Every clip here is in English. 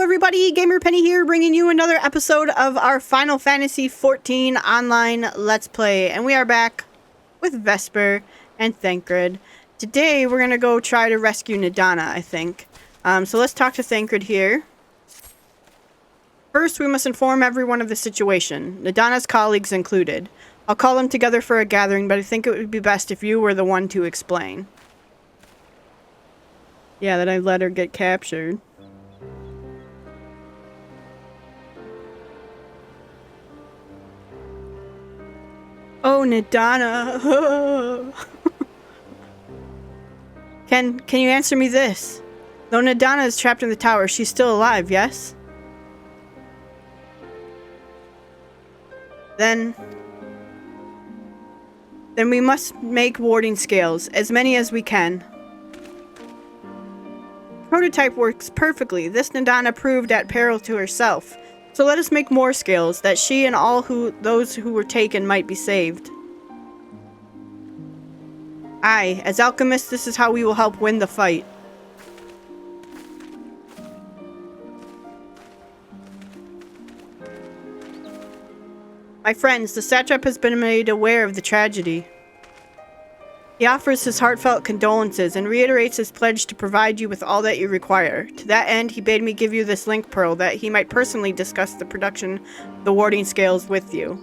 everybody, Gamer Penny here, bringing you another episode of our Final Fantasy XIV online Let's Play, and we are back with Vesper and Thancred. Today, we're gonna go try to rescue Nadana, I think. So let's talk to Thancred here. First, we must inform everyone of the situation, Nadana's colleagues included. I'll call them together for a gathering, but I think it would be best if you were the one to explain. Yeah, that I let her get captured. Oh, Nadana. Can you answer me this? Though Nadana is trapped in the tower, she's still alive, yes? Then we must make warding scales, as many as we can. Prototype works perfectly. This Nadana proved at peril to herself. So let us make more scales, that she and all those who were taken might be saved. Aye, as alchemists, this is how we will help win the fight. My friends, the Satrap has been made aware of the tragedy. He offers his heartfelt condolences and reiterates his pledge to provide you with all that you require. To that end, he bade me give you this link pearl that he might personally discuss the production of the warding scales with you.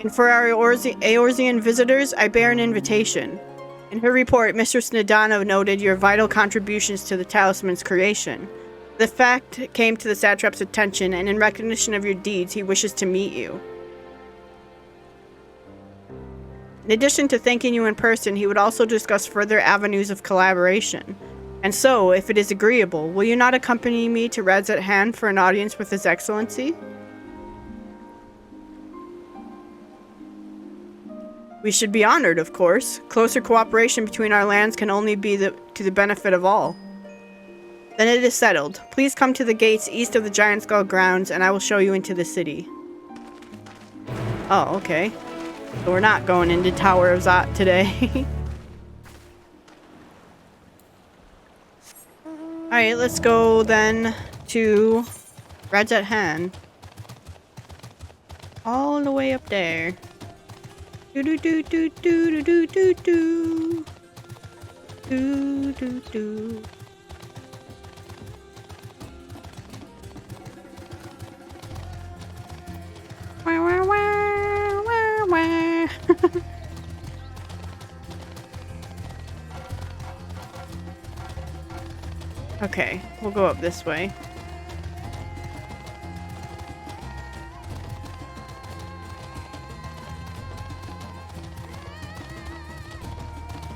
And for our Eorzean visitors, I bear an invitation. In her report, Mistress Nadana noted your vital contributions to the talisman's creation. The fact came to the Satrap's attention, and in recognition of your deeds, he wishes to meet you. In addition to thanking you in person, he would also discuss further avenues of collaboration. And so, if it is agreeable, will you not accompany me to Radzat Han for an audience with His Excellency? We should be honored, of course. Closer cooperation between our lands can only be to the benefit of all. Then it is settled. Please come to the gates east of the Giant Skull grounds, and I will show you into the city. Oh, okay. So we're not going into Tower of Zot today. Alright, let's go then to Radzat Han. All the way up there. Do do do do do do do do do do do. Wah, wah, wah, wah, wah. Okay, we'll go up this way.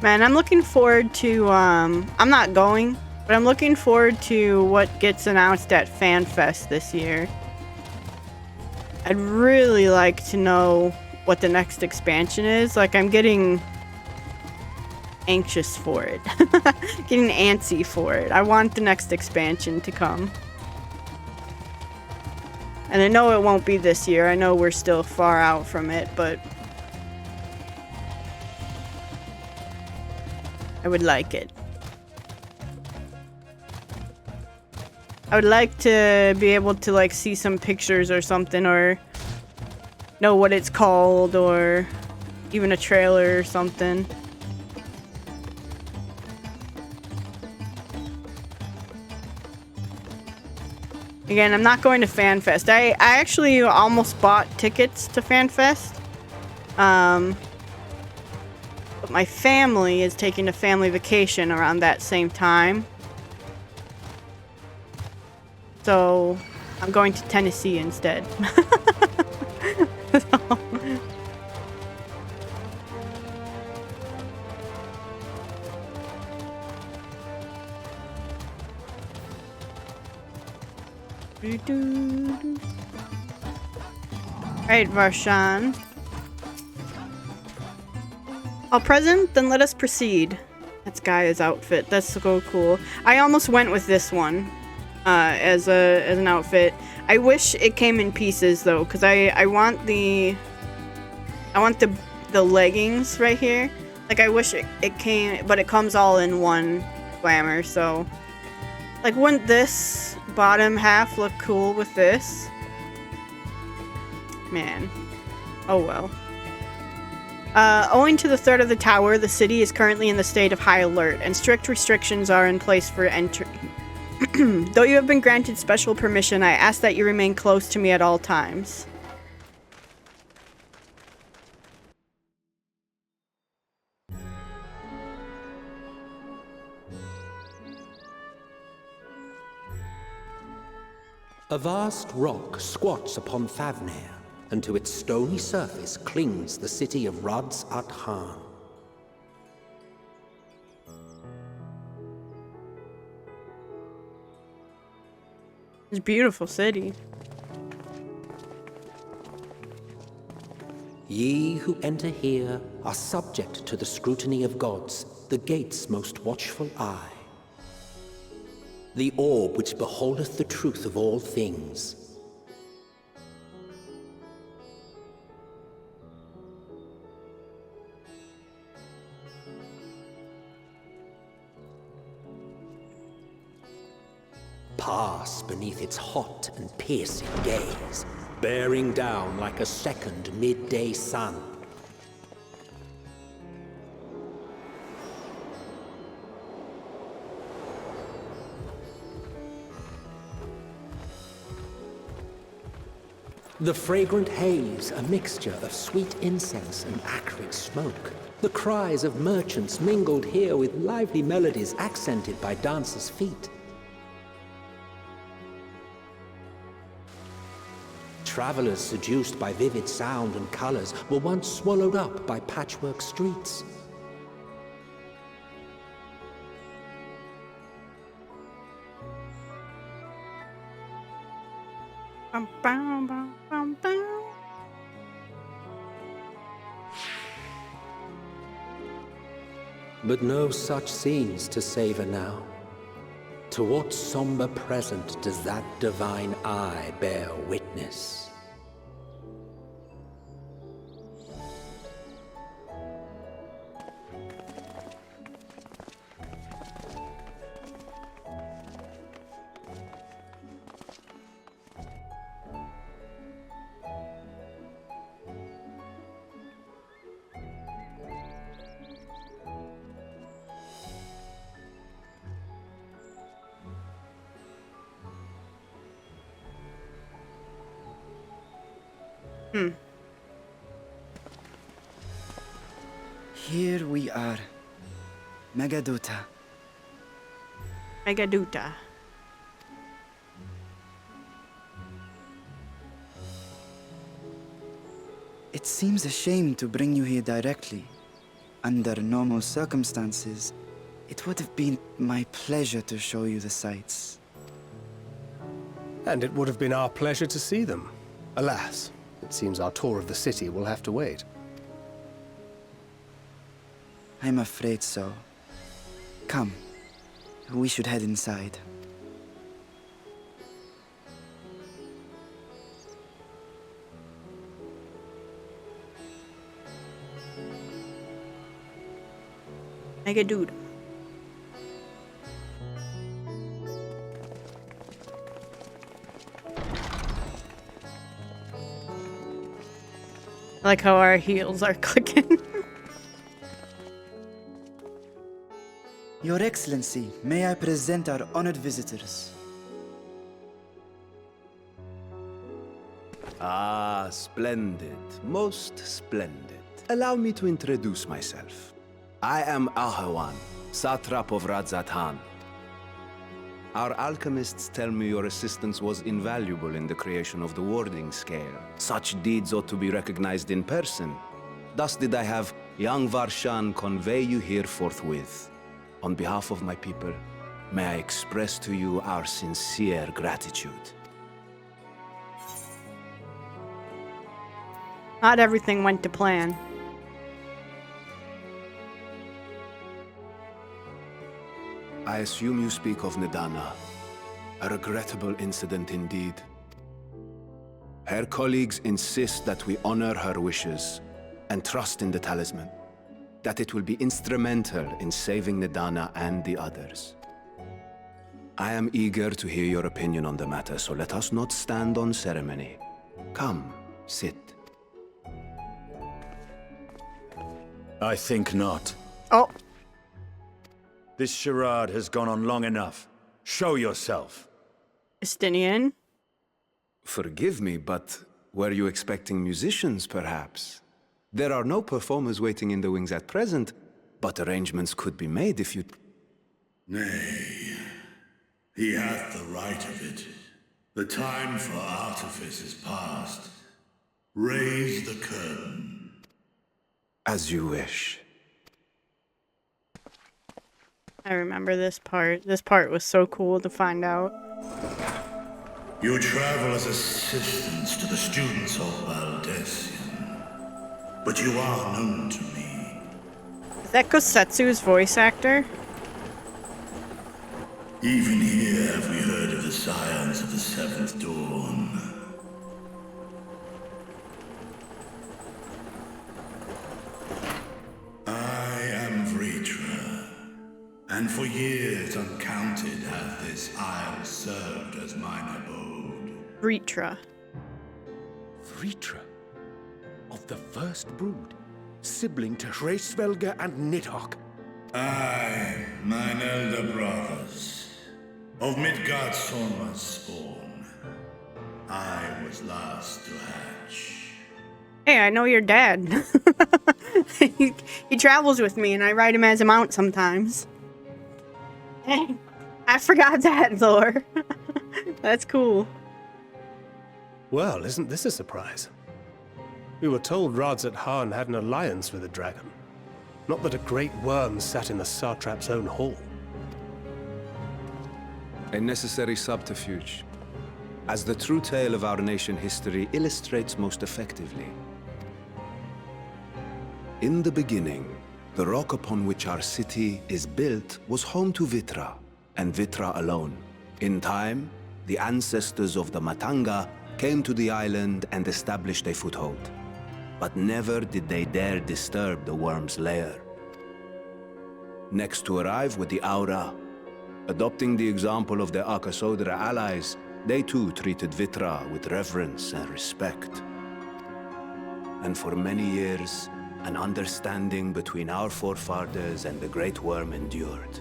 Man, I'm looking forward to, I'm not going, but I'm looking forward to what gets announced at FanFest this year. I'd really like to know what the next expansion is. Like, I'm getting anxious for it. Getting antsy for it. I want the next expansion to come. And I know it won't be this year. I know we're still far out from it, but I would like it. I would like to be able to, like, see some pictures or something, or know what it's called, or even a trailer or something. Again, I'm not going to FanFest. I actually almost bought tickets to FanFest. But my family is taking a family vacation around that same time. So, I'm going to Tennessee instead. So. Alright, Varshan. All present? Then let us proceed. That's Gaia's outfit. That's so cool. I almost went with this one as an outfit. I wish it came in pieces though, because I want the leggings right here. Like, I wish it came, but it comes all in one glamour, so... Like, wouldn't this bottom half look cool with this? Man. Oh well. Owing to the threat of the tower, the city is currently in the state of high alert, and strict restrictions are in place for entry. Though you have been granted special permission, I ask that you remain close to me at all times. A vast rock squats upon Favnir, and to its stony surface clings the city of Rads at Han. It's a beautiful city. Ye who enter here are subject to the scrutiny of gods, the gate's most watchful eye. The orb which beholdeth the truth of all things. Pass beneath its hot and piercing gaze, bearing down like a second midday sun. The fragrant haze, a mixture of sweet incense and acrid smoke. The cries of merchants mingled here with lively melodies accented by dancers' feet. Travelers seduced by vivid sound and colors were once swallowed up by patchwork streets. But no such scenes to savor now. To what somber present does that divine eye bear witness? Here we are. Megaduta. Megaduta. It seems a shame to bring you here directly. Under normal circumstances, it would have been my pleasure to show you the sights. And it would have been our pleasure to see them. Alas, it seems our tour of the city will have to wait. I'm afraid so. Come, we should head inside. Megaduta. I like how our heels are clicking. Your Excellency, may I present our honored visitors? Ah, splendid. Most splendid. Allow me to introduce myself. I am Ahawan, Satrap of Radzatan. Our alchemists tell me your assistance was invaluable in the creation of the warding scale. Such deeds ought to be recognized in person. Thus did I have young Varshan convey you here forthwith. On behalf of my people, may I express to you our sincere gratitude. Not everything went to plan. I assume you speak of Nidana. A regrettable incident indeed. Her colleagues insist that we honor her wishes and trust in the talisman. that it will be instrumental in saving Nadana and the others. I am eager to hear your opinion on the matter, so let us not stand on ceremony. Come, sit. I think not. Oh, This charade has gone on long enough. Show yourself. Estinian. Forgive me, but were you expecting musicians, perhaps? There are no performers waiting in the wings at present, but arrangements could be made if you... Nay, he hath the right of it. The time for artifice is past. Raise the curtain. As you wish. I remember this part. This part was so cool to find out. You travel as assistants to the students of Valdesian, but you are known to me. Is that Kosetsu's voice actor? Even here have we heard of the scions of the Seventh Dawn. I am Vritra, and for years uncounted has this isle served as mine abode. Vritra. Vritra, of the first brood, sibling to Hraesvelga and Nidhogg. Aye, mine elder brothers. Of Midgard Sorma's spawn, I was last to hatch. Hey, I know your dad. he travels with me, and I ride him as a mount sometimes. Dang, I forgot that, Thor. That's cool. Well, isn't this a surprise? We were told Radzat Han had an alliance with a dragon. Not that a great worm sat in the Satrap's own hall. A necessary subterfuge, as the true tale of our nation history illustrates most effectively. In the beginning, the rock upon which our city is built was home to Vitra, and Vitra alone. In time, the ancestors of the Matanga came to the island and established a foothold. But never did they dare disturb the worm's lair. Next to arrive with the Aura, adopting the example of their Akasodra allies, they too treated Vitra with reverence and respect. And for many years, an understanding between our forefathers and the Great Worm endured.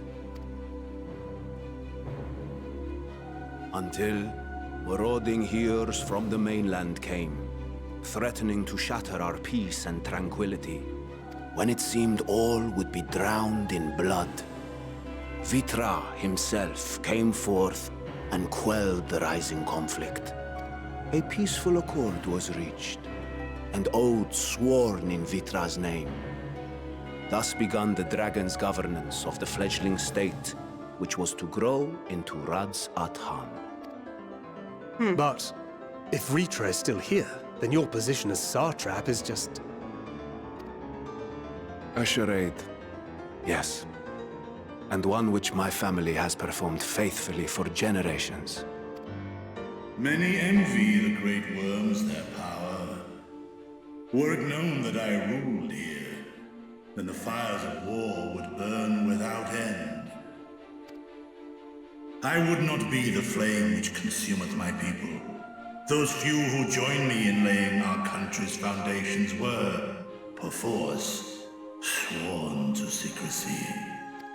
Until marauding heroes from the mainland came, threatening to shatter our peace and tranquility, when it seemed all would be drowned in blood. Vitra himself came forth and quelled the rising conflict. A peaceful accord was reached, and oaths sworn in Vitra's name. Thus began the dragon's governance of the fledgling state, which was to grow into Radzat Han. But if Vritra is still here, then your position as Satrap is just... A charade, yes. And one which my family has performed faithfully for generations. Many envy the great worms their power. Were it known that I ruled here, then the fires of war would burn without end. I would not be the flame which consumeth my people. Those few who joined me in laying our country's foundations were, perforce, sworn to secrecy.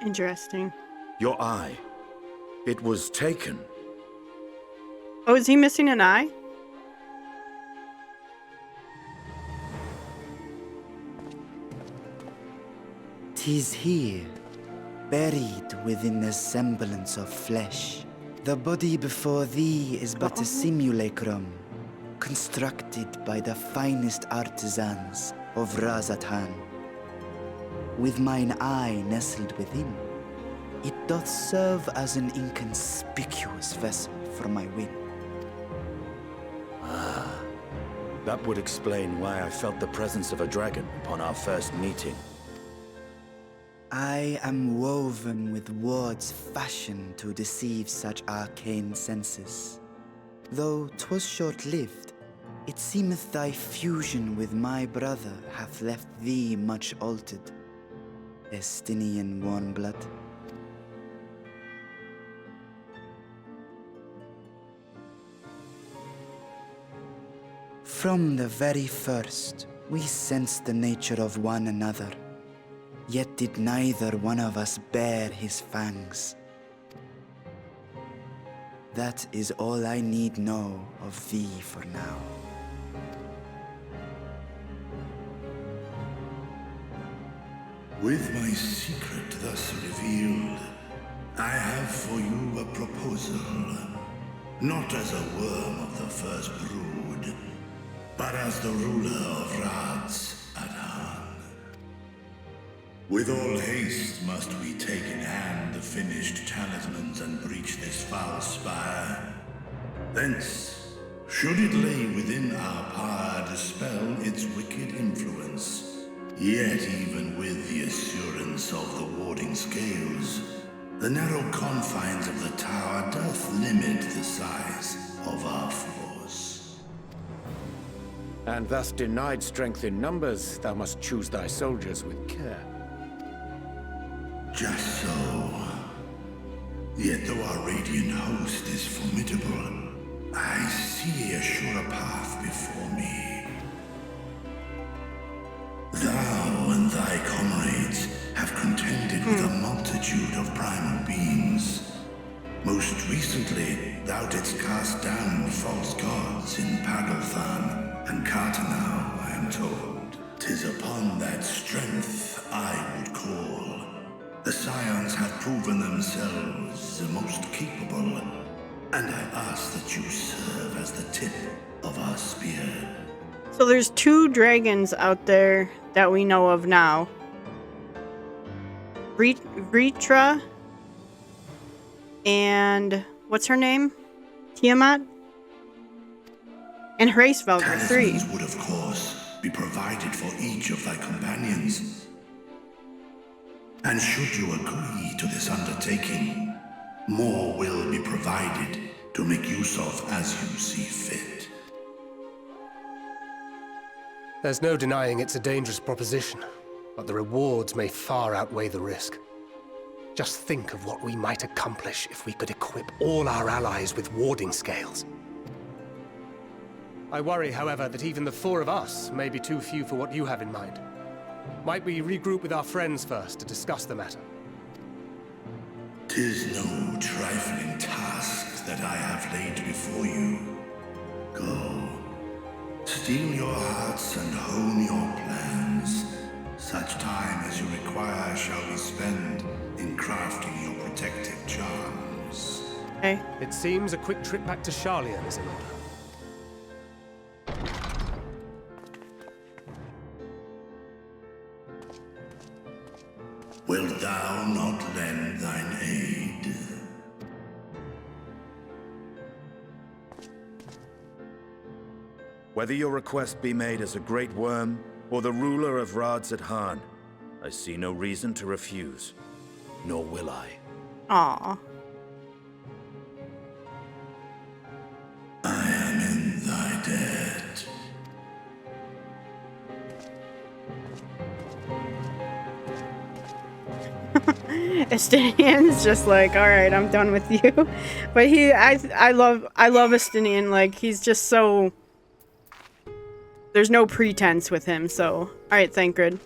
Interesting. Your eye. It was taken. Oh, is he missing an eye? "'Tis here, buried within the semblance of flesh. The body before thee is but a simulacrum, constructed by the finest artisans of Radzat Han. With mine eye nestled within, it doth serve as an inconspicuous vessel for my wind." That would explain why I felt the presence of a dragon upon our first meeting. I am woven with words fashioned to deceive such arcane senses. Though 'twas short-lived, it seemeth thy fusion with my brother hath left thee much altered. Estinian warmblood. From the very first, we sensed the nature of one another, yet did neither one of us bare his fangs. That is all I need know of thee for now. With my secret thus revealed, I have for you a proposal. Not as a worm of the first brood, but as the ruler of Rads at Han. With all haste must we take in hand the finished talismans and breach this foul spire. Thence, should it lay within our power, dispel its wicked influence. Yet even with the assurance of the warding scales, the narrow confines of the tower doth limit the size of our force. And thus denied strength in numbers, thou must choose thy soldiers with care. Just so. Yet though our radiant host is formidable, I see a surer path before me. Thou and thy comrades have contended with a multitude of primal beings. Most recently, thou didst cast down false gods in Pagalthan and Cartanau, I am told. 'Tis upon that strength I would call. The Scions have proven themselves the most capable, and I ask that you serve as the tip of our spear. So there's 2 dragons out there that we know of now. Vritra and what's her name? Tiamat? And Hraesvelgr 3. Talismans would, of course, be provided for each of thy companions. And should you agree to this undertaking, more will be provided to make use of as you see fit. There's no denying it's a dangerous proposition, but the rewards may far outweigh the risk. Just think of what we might accomplish if we could equip all our allies with warding scales. I worry, however, that even the 4 of us may be too few for what you have in mind. Might we regroup with our friends first to discuss the matter? 'Tis no trifling task that I have laid before you. Go. Steel your hearts and hone your plans. Such time as you require shall be spent in crafting your protective charms. Okay. It seems a quick trip back to Sharlayan is in order. Wilt thou not lend thine aid? Whether your request be made as a great worm, or the ruler of Rads at Han, I see no reason to refuse. Nor will I. Aw. I am in thy debt. Estinian's just like, all right, I'm done with you. But I love Estinian. Like, he's just so. There's no pretense with him. So, all right, Thancred.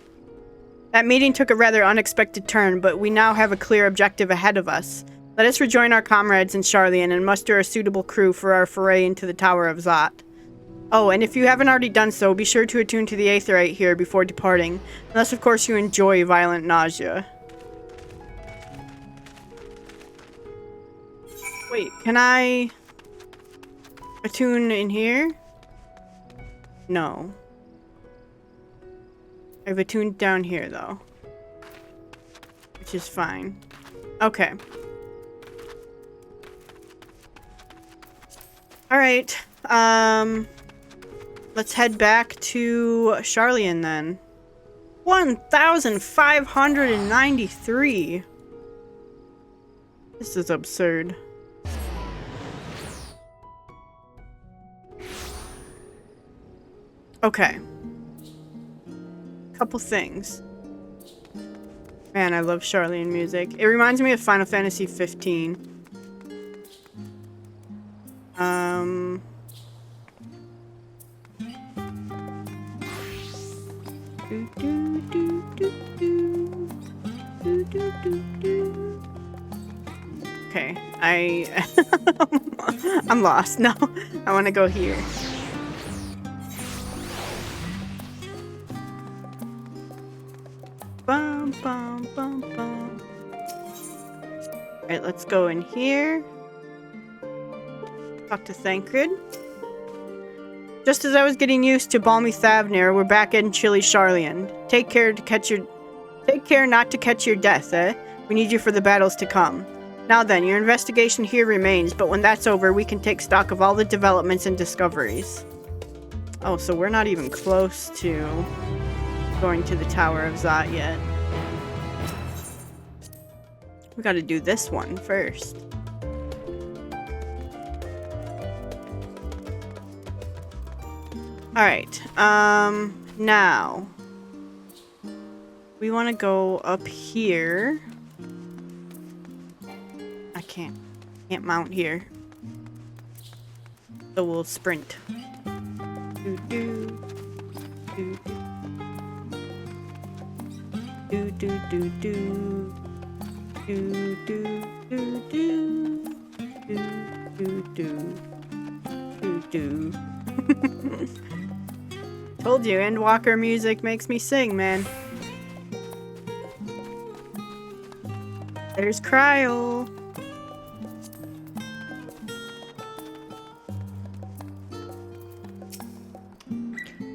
That meeting took a rather unexpected turn, but we now have a clear objective ahead of us. Let us rejoin our comrades in Sharlayan and muster a suitable crew for our foray into the Tower of Zot. Oh, and if you haven't already done so, be sure to attune to the Aetheryte here before departing, unless of course you enjoy violent nausea. Wait, can I attune in here? No. I've attuned down here though, which is fine. Okay. Alright, let's head back to Sharlayan then. 1,593! This is absurd. Okay. Couple things. Man, I love Charlian music. It reminds me of Final Fantasy 15. Okay, I'm lost. No, I want to go here. Bum, bum, bum, bum. Alright, let's go in here. Talk to Thancred. Just as I was getting used to balmy Thavnir, we're back in chilly Charlian. Take care not to catch your death, eh? We need you for the battles to come. Now then, your investigation here remains, but when that's over, we can take stock of all the developments and discoveries. Oh, so we're not even close to going to the Tower of Zot yet. We gotta do this one first. Alright, now we want to go up here. I can't mount here, so we'll sprint. Do do do do do do do do do do do do do. Told you, Endwalker music makes me sing, man. There's Cryo.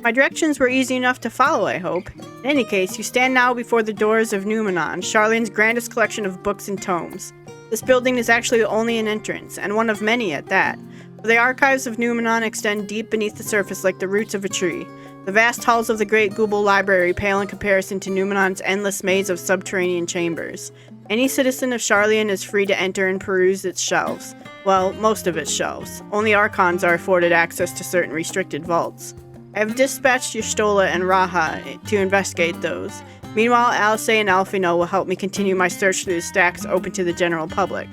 My directions were easy enough to follow, I hope. In any case, you stand now before the doors of Numenon, Charlian's grandest collection of books and tomes. This building is actually only an entrance, and one of many at that. The archives of Numenon extend deep beneath the surface like the roots of a tree. The vast halls of the Great Google Library pale in comparison to Numenon's endless maze of subterranean chambers. Any citizen of Charlian is free to enter and peruse its shelves. Well, most of its shelves. Only Archons are afforded access to certain restricted vaults. I have dispatched Y'shtola and Raha to investigate those. Meanwhile, Alice and Alfino will help me continue my search through the stacks open to the general public.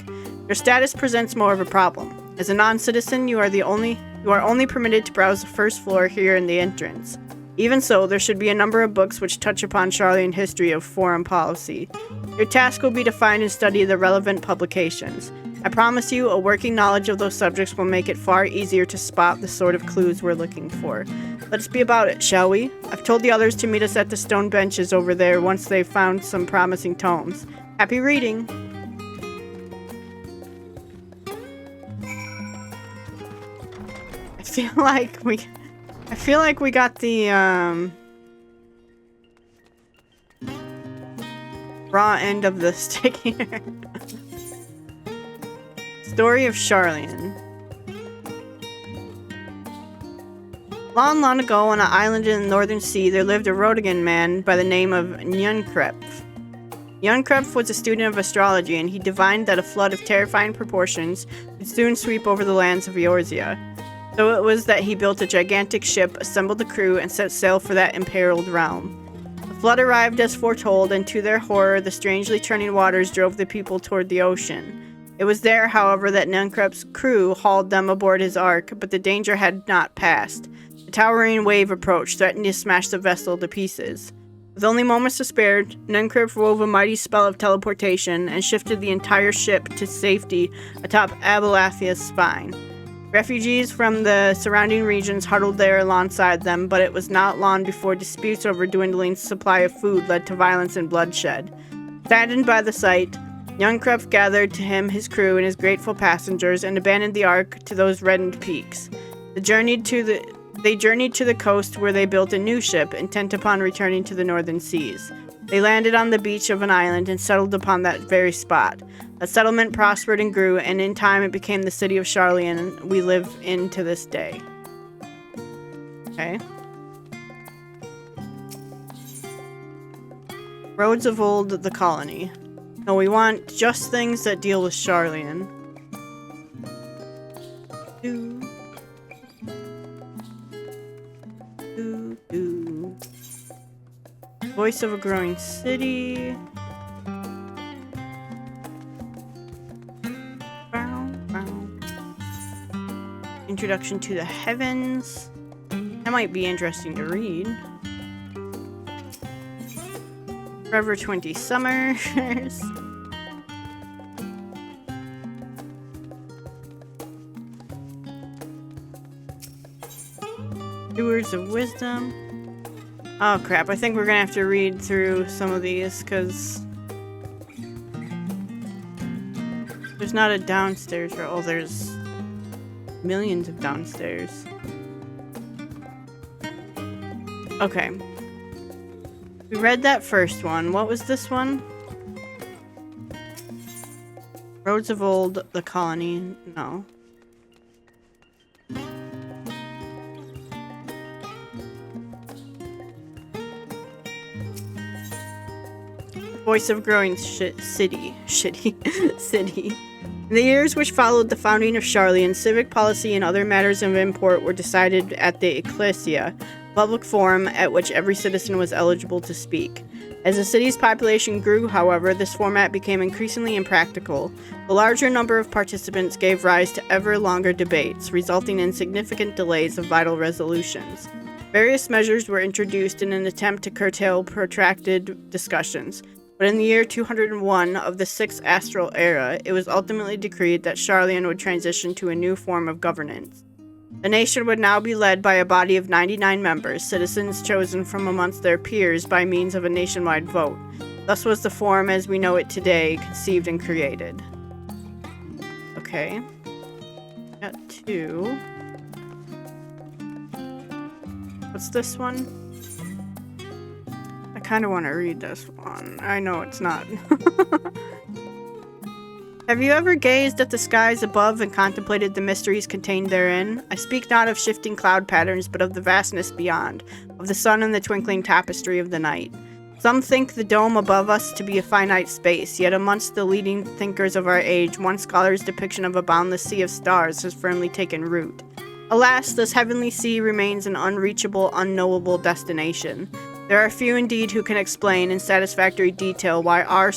Your status presents more of a problem. As a non-citizen, you are only permitted to browse the first floor here in the entrance. Even so, there should be a number of books which touch upon Charlian history of foreign policy. Your task will be to find and study the relevant publications. I promise you, a working knowledge of those subjects will make it far easier to spot the sort of clues we're looking for. Let's be about it, shall we? I've told the others to meet us at the stone benches over there once they've found some promising tomes. Happy reading! I feel like we got the raw end of the stick here. Story of Charlian. Long, long ago, on an island in the northern sea, there lived a Rodigan man by the name of Nunkrepf. Nunkrepf was a student of astrology, and he divined that a flood of terrifying proportions would soon sweep over the lands of Eorzea. So it was that he built a gigantic ship, assembled a crew, and set sail for that imperiled realm. The flood arrived as foretold, and to their horror, the strangely churning waters drove the people toward the ocean. It was there, however, that Nunkrep's crew hauled them aboard his ark, but the danger had not passed. A towering wave approached, threatening to smash the vessel to pieces. With only moments to spare, Nunkrep wove a mighty spell of teleportation and shifted the entire ship to safety atop Abelathia's spine. Refugees from the surrounding regions huddled there alongside them, but it was not long before disputes over dwindling supply of food led to violence and bloodshed. Saddened by the sight, Nunkrep gathered to him his crew and his grateful passengers and abandoned the ark to those reddened peaks. They journeyed to the coast where they built a new ship, intent upon returning to the northern seas. They landed on the beach of an island and settled upon that very spot. A settlement prospered and grew, and in time it became the city of Charlian we live in to this day. Okay. Roads of Old, the colony. No, we want just things that deal with Charlian. Do. Do, do. Voice of a growing city. Introduction to the Heavens. That might be interesting to read. Forever 20 Summers. Stewards of Wisdom. Oh crap, I think we're gonna have to read through some of these because there's not a downstairs. Oh, there's millions of downstairs. Okay. We read that first one. What was this one? Roads of Old, the Colony. No. Voice of Growing City. In the years which followed the founding of Sharlayan, civic policy and other matters of import were decided at the Ecclesia, public forum at which every citizen was eligible to speak. As the city's population grew, however, this format became increasingly impractical. The larger number of participants gave rise to ever longer debates, resulting in significant delays of vital resolutions. Various measures were introduced in an attempt to curtail protracted discussions. But in the year 201 of the 6th Astral Era, it was ultimately decreed that Sharlayan would transition to a new form of governance. The nation would now be led by a body of 99 members, citizens chosen from amongst their peers by means of a nationwide vote. Thus was the form as we know it today conceived and created. Okay. Got 2. What's this one? I kind of want to read this one. I know it's not. Have you ever gazed at the skies above and contemplated the mysteries contained therein? I speak not of shifting cloud patterns, but of the vastness beyond, of the sun and the twinkling tapestry of the night. Some think the dome above us to be a finite space, yet amongst the leading thinkers of our age, one scholar's depiction of a boundless sea of stars has firmly taken root. Alas, this heavenly sea remains an unreachable, unknowable destination. There are few indeed who can explain in satisfactory detail why our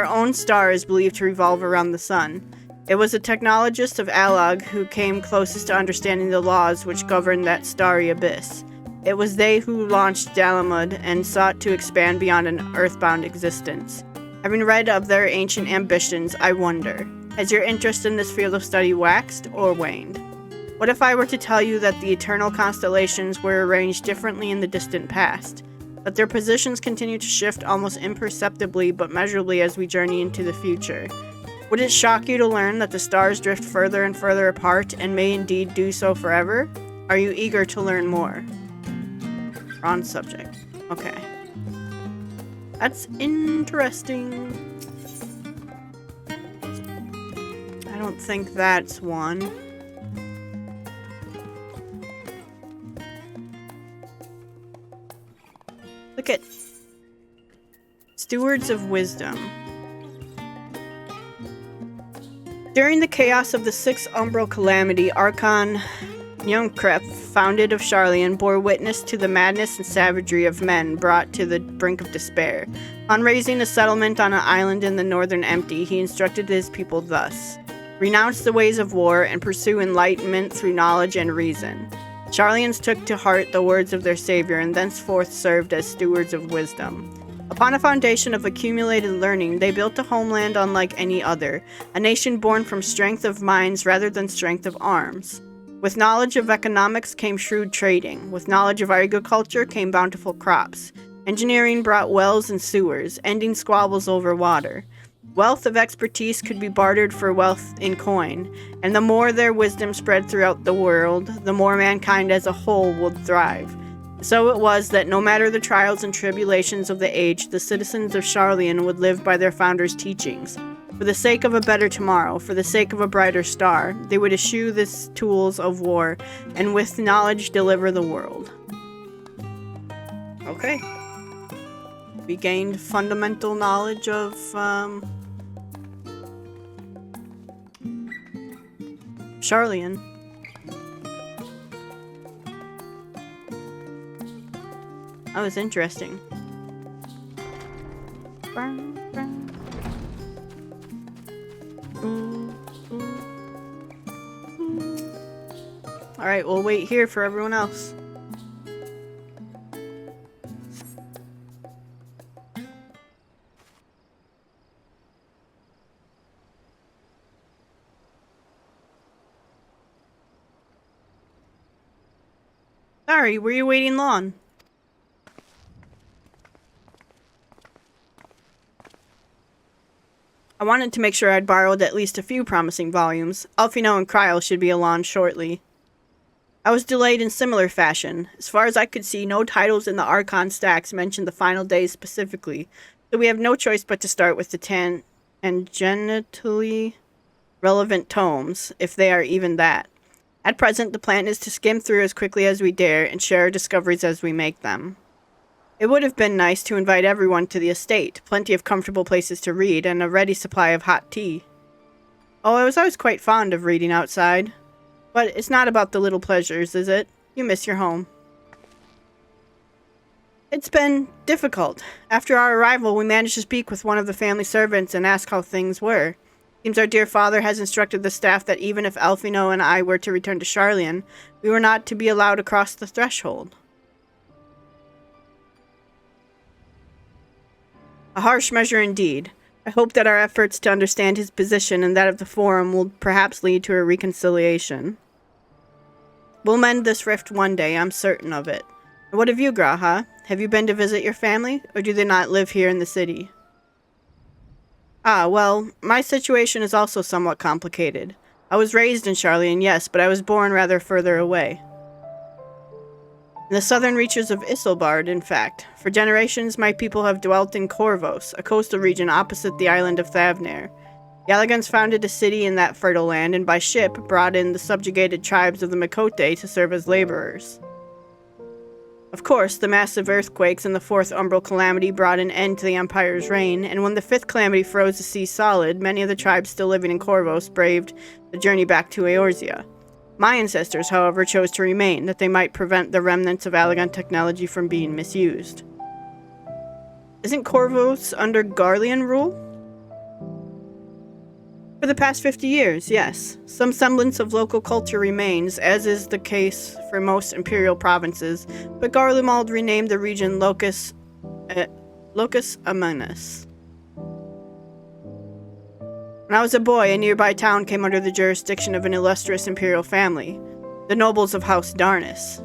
own star is believed to revolve around the sun. It was a technologist of Alog who came closest to understanding the laws which govern that starry abyss. It was they who launched Dalamud and sought to expand beyond an earthbound existence. Having read of their ancient ambitions, I wonder, has your interest in this field of study waxed or waned? What if I were to tell you that the eternal constellations were arranged differently in the distant past, that their positions continue to shift almost imperceptibly but measurably as we journey into the future? Would it shock you to learn that the stars drift further and further apart and may indeed do so forever? Are you eager to learn more? Wrong subject. Okay. That's interesting. I don't think that's one. Look at Stewards of Wisdom. During the chaos of the 6th Umbral Calamity, Archon Yunkrep, founded of Sharlayan, bore witness to the madness and savagery of men brought to the brink of despair. On raising a settlement on an island in the northern empty, he instructed his people thus: renounce the ways of war and pursue enlightenment through knowledge and reason. Sharlayans took to heart the words of their savior and thenceforth served as stewards of wisdom. Upon a foundation of accumulated learning, they built a homeland unlike any other, a nation born from strength of minds rather than strength of arms. With knowledge of economics came shrewd trading. With knowledge of agriculture came bountiful crops. Engineering brought wells and sewers, ending squabbles over water. Wealth of expertise could be bartered for wealth in coin, and the more their wisdom spread throughout the world, the more mankind as a whole would thrive. So it was that no matter the trials and tribulations of the age, the citizens of Sharlayan would live by their founders' teachings. For the sake of a better tomorrow, for the sake of a brighter star, they would eschew the tools of war, and with knowledge deliver the world. Okay. We gained fundamental knowledge of, Sharlayan. That was interesting. Alright, we'll wait here for everyone else. Sorry, were you waiting long? I wanted to make sure I'd borrowed at least a few promising volumes. Alfino and Cryle should be along shortly. I was delayed in similar fashion. As far as I could see, no titles in the Archon stacks mentioned the final days specifically, so we have no choice but to start with the tangentially relevant tomes, if they are even that. At present, the plan is to skim through as quickly as we dare and share our discoveries as we make them. It would have been nice to invite everyone to the estate, plenty of comfortable places to read, and a ready supply of hot tea. Oh, I was always quite fond of reading outside. But it's not about the little pleasures, is it? You miss your home. It's been difficult. After our arrival, we managed to speak with one of the family servants and ask how things were. Seems our dear father has instructed the staff that even if Alfino and I were to return to Sharlayan, we were not to be allowed across the threshold. A harsh measure indeed. I hope that our efforts to understand his position and that of the Forum will perhaps lead to a reconciliation. We'll mend this rift one day, I'm certain of it. And what of you, Graha? Have you been to visit your family, or do they not live here in the city? Ah, well, my situation is also somewhat complicated. I was raised in Sharlayan, yes, but I was born rather further away. In the southern reaches of Isilbard, in fact. For generations, my people have dwelt in Corvos, a coastal region opposite the island of Thavnair. The Alagans founded a city in that fertile land, and by ship brought in the subjugated tribes of the Mikote to serve as laborers. Of course, the massive earthquakes and the fourth umbral calamity brought an end to the Empire's reign, and when the fifth calamity froze the sea solid, many of the tribes still living in Corvos braved the journey back to Eorzea. My ancestors, however, chose to remain, that they might prevent the remnants of Alagan technology from being misused. Isn't Corvos under Garlean rule? For the past 50 years, yes. Some semblance of local culture remains, as is the case for most imperial provinces, but Garlemald renamed the region Locus Amanus. When I was a boy, a nearby town came under the jurisdiction of an illustrious imperial family, the nobles of House Darnus.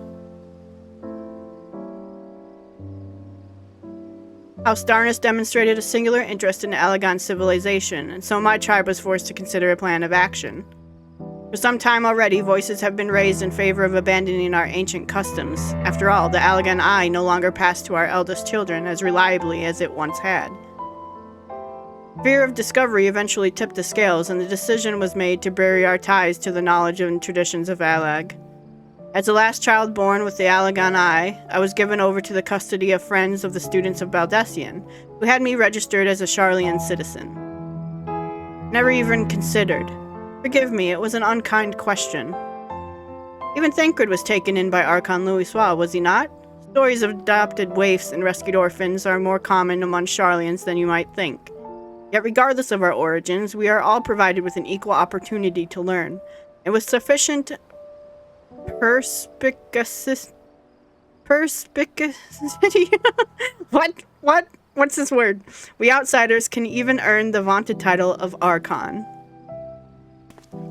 House Darnus demonstrated a singular interest in Alagan civilization, and so my tribe was forced to consider a plan of action. For some time already, voices have been raised in favor of abandoning our ancient customs. After all, the Alagan Eye no longer passed to our eldest children as reliably as it once had. Fear of discovery eventually tipped the scales, and the decision was made to bury our ties to the knowledge and traditions of Alag. As the last child born with the Alagan Eye, I was given over to the custody of friends of the students of Baldessian, who had me registered as a Sharlayan citizen. Never even considered. Forgive me, it was an unkind question. Even Thancred was taken in by Archon Louisoix, was he not? Stories of adopted waifs and rescued orphans are more common among Sharlayans than you might think. Yet regardless of our origins, we are all provided with an equal opportunity to learn, and with sufficient perspicacity. What's this word? We outsiders can even earn the vaunted title of Archon.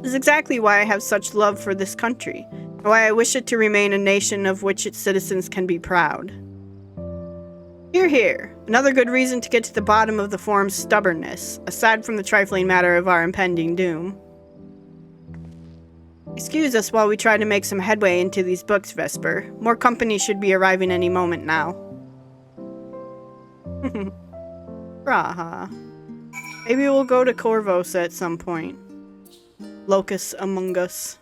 This is exactly why I have such love for this country, and why I wish it to remain a nation of which its citizens can be proud. Hear, hear. Another good reason to get to the bottom of the Forum's stubbornness, aside from the trifling matter of our impending doom. Excuse us while we try to make some headway into these books, Vesper. More company should be arriving any moment now. Raha. Maybe we'll go to Corvos at some point. Locus among us.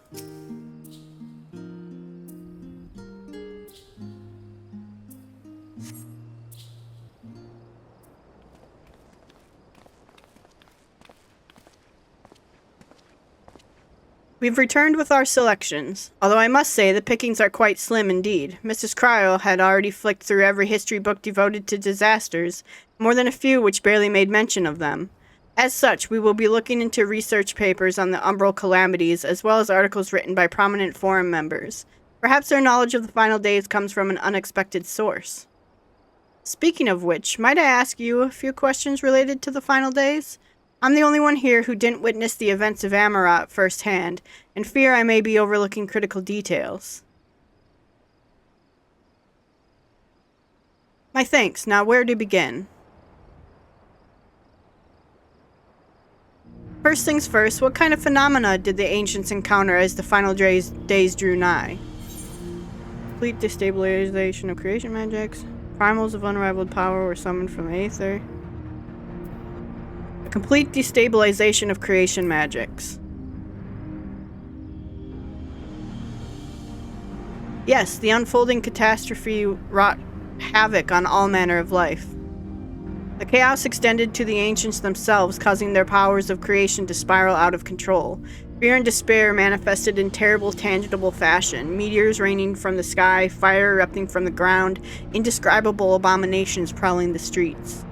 We've returned with our selections, although I must say the pickings are quite slim indeed. Mrs. Cryle had already flicked through every history book devoted to disasters, more than a few which barely made mention of them. As such, we will be looking into research papers on the umbral calamities, as well as articles written by prominent forum members. Perhaps their knowledge of the final days comes from an unexpected source. Speaking of which, might I ask you a few questions related to the final days? I'm the only one here who didn't witness the events of Amarat firsthand, and fear I may be overlooking critical details. My thanks. Now where to begin? First things first, what kind of phenomena did the ancients encounter as the final days drew nigh? Complete destabilization of creation magics. Primals of unrivaled power were summoned from the aether. A complete destabilization of creation magics. Yes, the unfolding catastrophe wrought havoc on all manner of life. The chaos extended to the ancients themselves, causing their powers of creation to spiral out of control. Fear and despair manifested in terrible, tangible fashion. Meteors raining from the sky, fire erupting from the ground, indescribable abominations prowling the streets.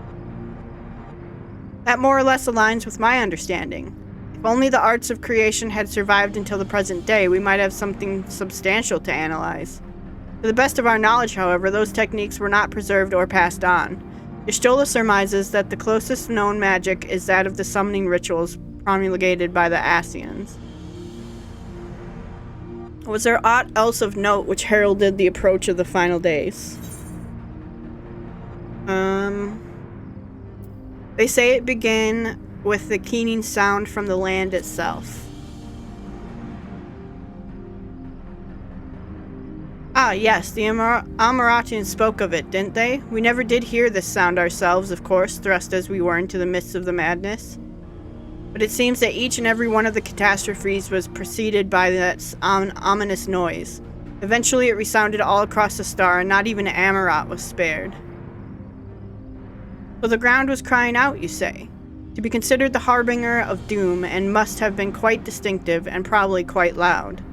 That more or less aligns with my understanding. If only the arts of creation had survived until the present day, we might have something substantial to analyze. To the best of our knowledge, however, those techniques were not preserved or passed on. Y'shtola surmises that the closest known magic is that of the summoning rituals promulgated by the Asians. Was there aught else of note which heralded the approach of the final days? They say it began with the keening sound from the land itself. Ah, yes, the Amaratians spoke of it, didn't they? We never did hear this sound ourselves, of course, thrust as we were into the midst of the madness. But it seems that each and every one of the catastrophes was preceded by that ominous noise. Eventually it resounded all across the star, and not even Amarat was spared. So the ground was crying out, you say? To be considered the harbinger of doom, and must have been quite distinctive, and probably quite loud.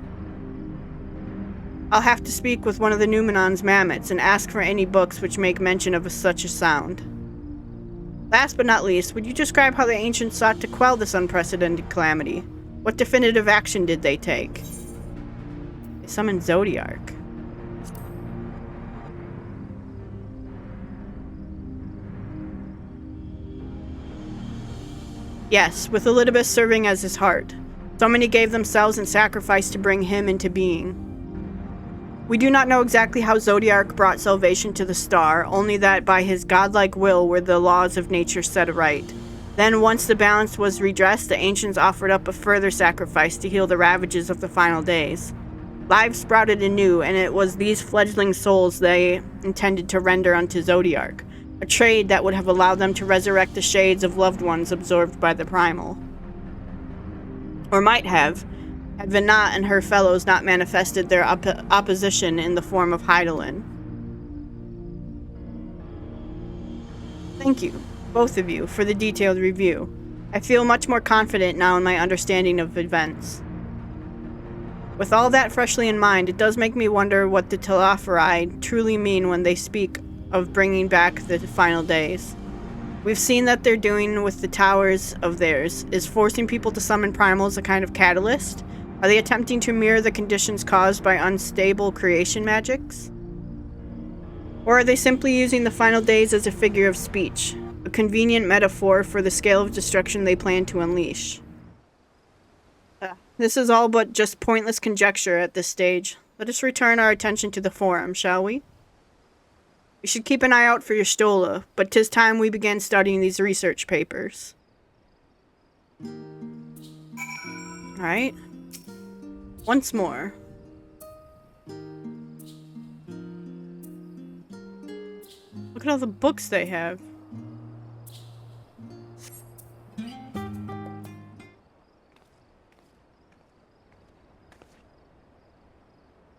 I'll have to speak with one of the Numenon's mammoths and ask for any books which make mention of such a sound. Last but not least, would you describe how the ancients sought to quell this unprecedented calamity? What definitive action did they take? They summoned Zodiark. Yes, with Elidibus serving as his heart. So many gave themselves in sacrifice to bring him into being. We do not know exactly how Zodiark brought salvation to the star, only that by his godlike will were the laws of nature set aright. Then, once the balance was redressed, the ancients offered up a further sacrifice to heal the ravages of the final days. Lives sprouted anew, and it was these fledgling souls they intended to render unto Zodiark, a trade that would have allowed them to resurrect the shades of loved ones absorbed by the primal. Or might have, had Venat and her fellows not manifested their opposition in the form of Hydaelyn. Thank you, both of you, for the detailed review. I feel much more confident now in my understanding of events. With all that freshly in mind, it does make me wonder what the Telafari truly mean when they speak of bringing back the final days. We've seen that they're doing with the towers of theirs. Is forcing people to summon primals a kind of catalyst? Are they attempting to mirror the conditions caused by unstable creation magics? Or are they simply using the final days as a figure of speech, a convenient metaphor for the scale of destruction they plan to unleash? This is all but just pointless conjecture at this stage. Let us return our attention to the forum, shall we? We should keep an eye out for Y'shtola, but 'tis time we began studying these research papers. Alright. Once more. Look at all the books they have.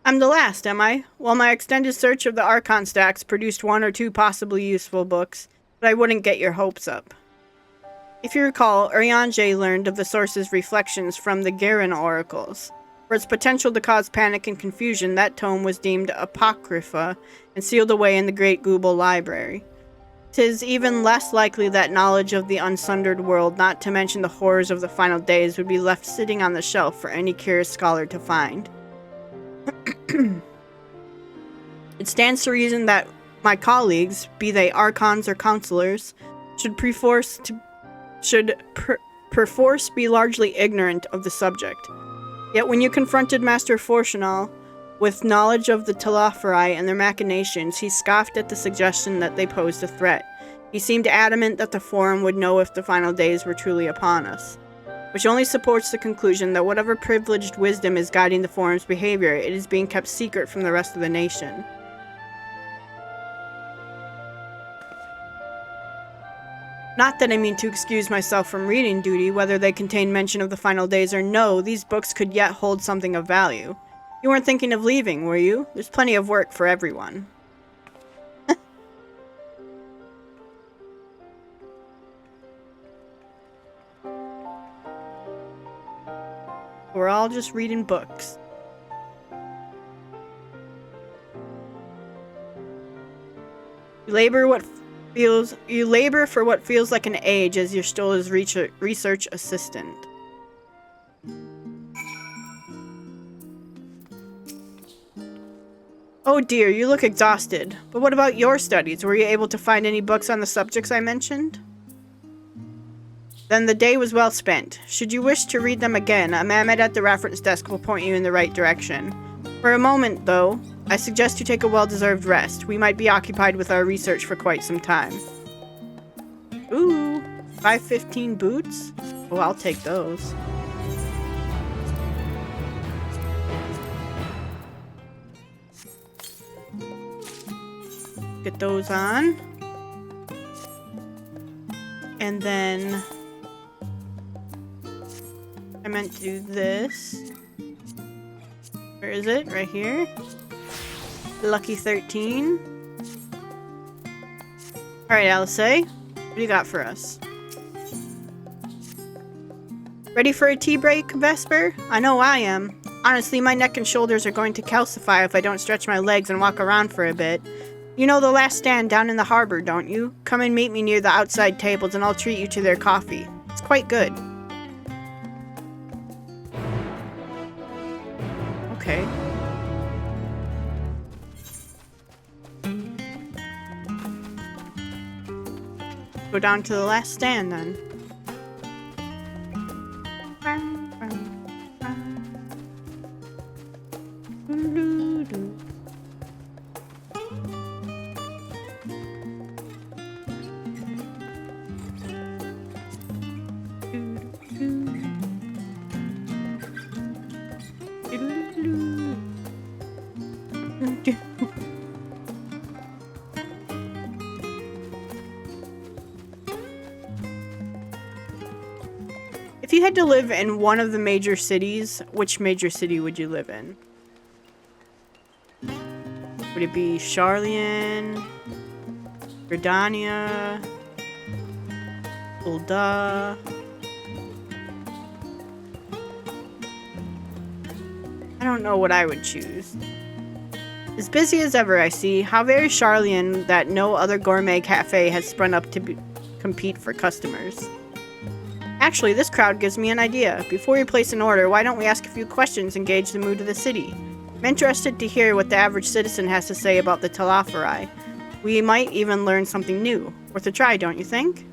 I'm the last, am I? Well, my extended search of the Archon stacks produced one or two possibly useful books, but I wouldn't get your hopes up. If you recall, Urianger learned of the source's reflections from the Garen oracles. For its potential to cause panic and confusion, that tome was deemed apocrypha and sealed away in the Great Google Library. 'Tis even less likely that knowledge of the unsundered world, not to mention the horrors of the final days, would be left sitting on the shelf for any curious scholar to find. It stands to reason that my colleagues, be they archons or counselors, should perforce be largely ignorant of the subject. Yet when you confronted Master Fortunal with knowledge of the Telafari and their machinations, he scoffed at the suggestion that they posed a threat. He seemed adamant that the Forum would know if the final days were truly upon us, which only supports the conclusion that whatever privileged wisdom is guiding the Forum's behavior, it is being kept secret from the rest of the nation. Not that I mean to excuse myself from reading duty, whether they contain mention of the final days or no, these books could yet hold something of value. You weren't thinking of leaving, were you? There's plenty of work for everyone. We're all just reading books. You labor for what feels like an age as you're still his research assistant. Oh dear, you look exhausted. But what about your studies? Were you able to find any books on the subjects I mentioned? Then the day was well spent. Should you wish to read them again, a Mehmet at the reference desk will point you in the right direction. For a moment, though, I suggest you take a well-deserved rest. We might be occupied with our research for quite some time. Ooh, 515 boots? Oh, I'll take those. Get those on. And then I meant to do this. Where is it? Right here. Lucky 13. Alright, Alice, what do you got for us? Ready for a tea break, Vesper? I know I am. Honestly, my neck and shoulders are going to calcify if I don't stretch my legs and walk around for a bit. You know the last stand down in the harbor, don't you? Come and meet me near the outside tables and I'll treat you to their coffee. It's quite good. Okay. Go down to the last stand then. If you had to live in one of the major cities, which major city would you live in? Would it be Charlian, Gridania, Ulda? I don't know what I would choose. As busy as ever, I see. How very Charlian that no other gourmet cafe has sprung up to compete for customers. Actually, this crowd gives me an idea. Before we place an order, why don't we ask a few questions and gauge the mood of the city? I'm interested to hear what the average citizen has to say about the Telafari. We might even learn something new. Worth a try, don't you think?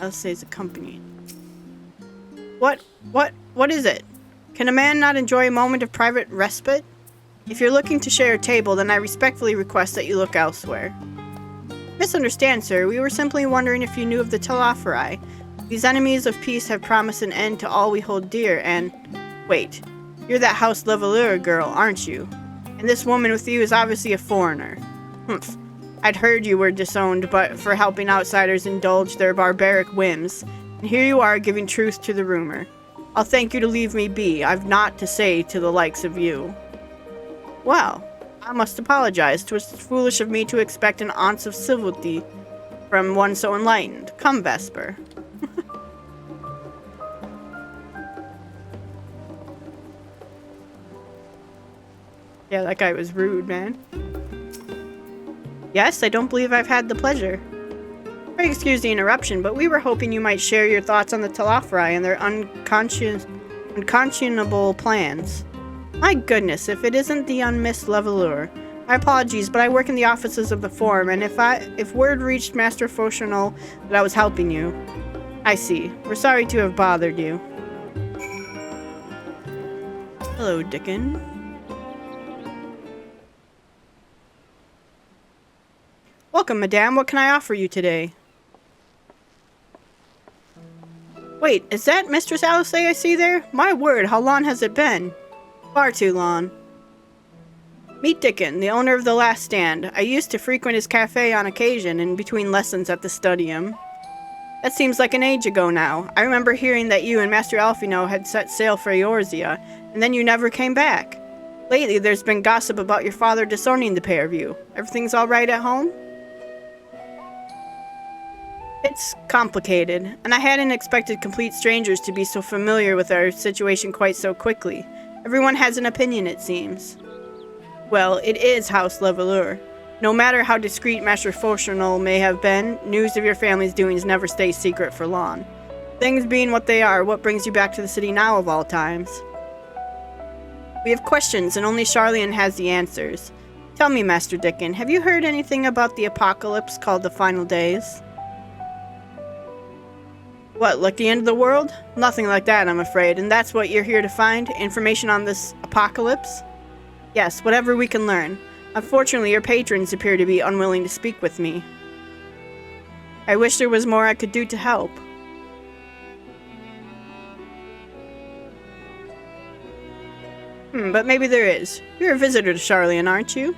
I'll say it's a company. What is it? Can a man not enjoy a moment of private respite? If you're looking to share a table, then I respectfully request that you look elsewhere. Misunderstand, sir. We were simply wondering if you knew of the Telafari. These enemies of peace have promised an end to all we hold dear, and... Wait. You're that House Levelure girl, aren't you? And this woman with you is obviously a foreigner. Humph. I'd heard you were disowned, but for helping outsiders indulge their barbaric whims. And here you are giving truth to the rumor. I'll thank you to leave me be. I've naught to say to the likes of you. Well, I must apologize. 'Twas foolish of me to expect an ounce of civility from one so enlightened. Come, Vesper. Yeah, that guy was rude, man. Yes, I don't believe I've had the pleasure. Pray excuse the interruption, but we were hoping you might share your thoughts on the Telafri and their unconscionable plans. My goodness, if it isn't the unmissed Levelure. My apologies, but I work in the offices of the Forum, and if word reached Master Foshanol that I was helping you... I see. We're sorry to have bothered you. Hello, Dickon. Welcome, madame. What can I offer you today? Wait, is that Mistress Alice I see there? My word, how long has it been? Far too long. Meet Dickon, the owner of the Last Stand. I used to frequent his cafe on occasion in between lessons at the Studium. That seems like an age ago now. I remember hearing that you and Master Alfino had set sail for Eorzea, and then you never came back. Lately, there's been gossip about your father disowning the pair of you. Everything's all right at home? It's complicated, and I hadn't expected complete strangers to be so familiar with our situation quite so quickly. Everyone has an opinion, it seems. Well, it is House Levelure. No matter how discreet Master Foshanol may have been, news of your family's doings never stays secret for long. Things being what they are, what brings you back to the city now of all times? We have questions, and only Charlian has the answers. Tell me, Master Dickon, have you heard anything about the apocalypse called the Final Days? What, like the end of the world? Nothing like that, I'm afraid, and that's what you're here to find? Information on this apocalypse? Yes, whatever we can learn. Unfortunately, your patrons appear to be unwilling to speak with me. I wish there was more I could do to help. But maybe there is. You're a visitor to Charlian, aren't you?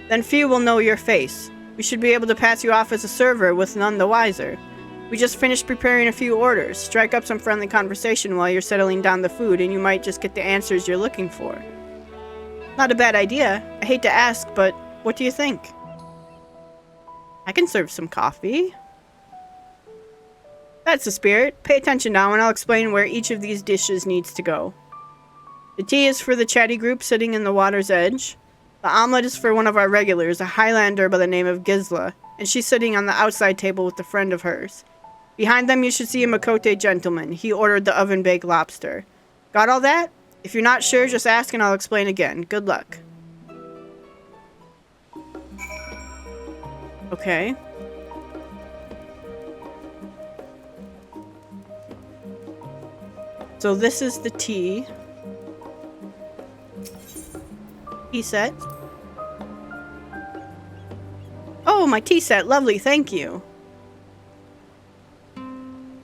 Then few will know your face. We should be able to pass you off as a server with none the wiser. We just finished preparing a few orders. Strike up some friendly conversation while you're settling down the food, and you might just get the answers you're looking for. Not a bad idea. I hate to ask, but what do you think? I can serve some coffee. That's the spirit. Pay attention now, and I'll explain where each of these dishes needs to go. The tea is for the chatty group sitting in the water's edge. The omelet is for one of our regulars, a Highlander by the name of Gisla, and she's sitting on the outside table with a friend of hers. Behind them you should see a Makote gentleman. He ordered the oven-baked lobster. Got all that? If you're not sure, just ask and I'll explain again. Good luck. Okay. So this is the tea. Tea set. Oh, my tea set. Lovely, thank you.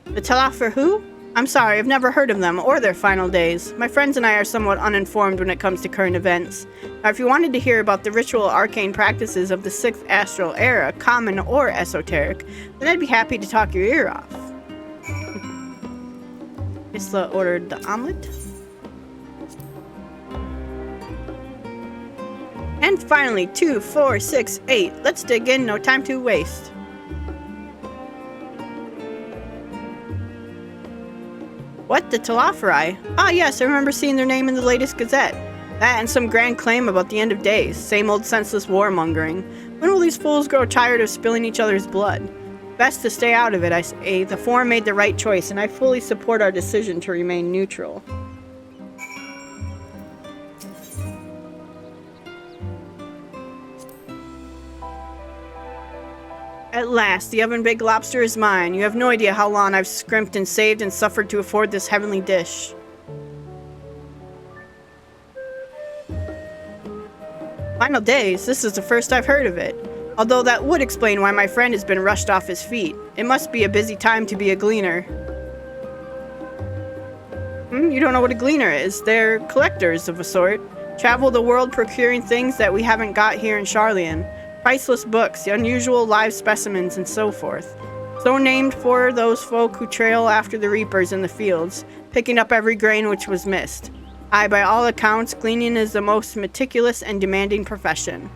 The Telafri who? I'm sorry, I've never heard of them or their final days. My friends and I are somewhat uninformed when it comes to current events. Now, if you wanted to hear about the ritual arcane practices of the 6th Astral Era, common or esoteric, then I'd be happy to talk your ear off. Isla ordered the omelet. And finally, 2, 4, 6, 8. Let's dig in, no time to waste. What? The Telafri? Ah, yes, I remember seeing their name in the latest Gazette. That and some grand claim about the end of days. Same old senseless warmongering. When will these fools grow tired of spilling each other's blood? Best to stay out of it, I say. The Forum made the right choice, and I fully support our decision to remain neutral. At last, the oven-baked lobster is mine. You have no idea how long I've scrimped and saved and suffered to afford this heavenly dish. Final days? This is the first I've heard of it. Although that would explain why my friend has been rushed off his feet. It must be a busy time to be a gleaner. You don't know what a gleaner is. They're collectors of a sort. Travel the world procuring things that we haven't got here in Charlian. Priceless books, unusual live specimens, and so forth. So named for those folk who trail after the reapers in the fields, picking up every grain which was missed. Aye, by all accounts, gleaning is the most meticulous and demanding profession.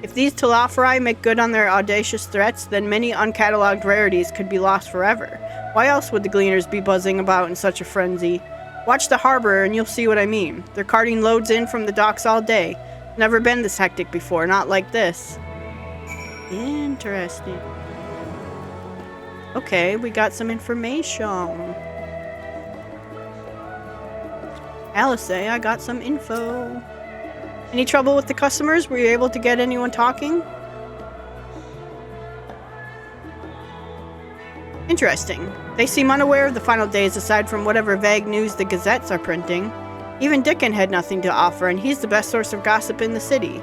If these Telafri make good on their audacious threats, then many uncatalogued rarities could be lost forever. Why else would the gleaners be buzzing about in such a frenzy? Watch the harbor and you'll see what I mean. They're carting loads in from the docks all day. Never been this hectic before, not like this. Interesting. Okay, we got some information. Alice, I got some info. Any trouble with the customers? Were you able to get anyone talking? Interesting. They seem unaware of the final days aside from whatever vague news the gazettes are printing. Even Dickon had nothing to offer, and he's the best source of gossip in the city.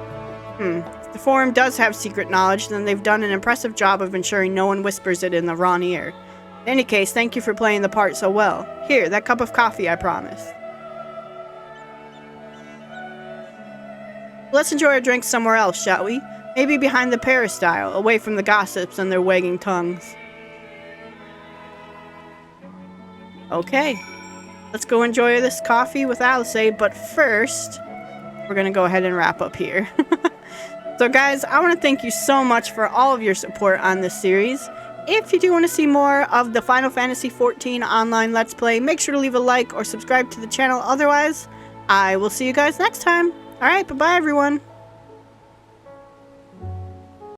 If the Forum does have secret knowledge, then they've done an impressive job of ensuring no one whispers it in the wrong ear. In any case, thank you for playing the part so well. Here, that cup of coffee I promised. Let's enjoy our drinks somewhere else, shall we? Maybe behind the peristyle, away from the gossips and their wagging tongues. Okay. Let's go enjoy this coffee with Alice, but first, we're going to go ahead and wrap up here. So guys, I want to thank you so much for all of your support on this series. If you do want to see more of the Final Fantasy XIV online Let's Play, make sure to leave a like or subscribe to the channel. Otherwise, I will see you guys next time. Alright, bye-bye everyone.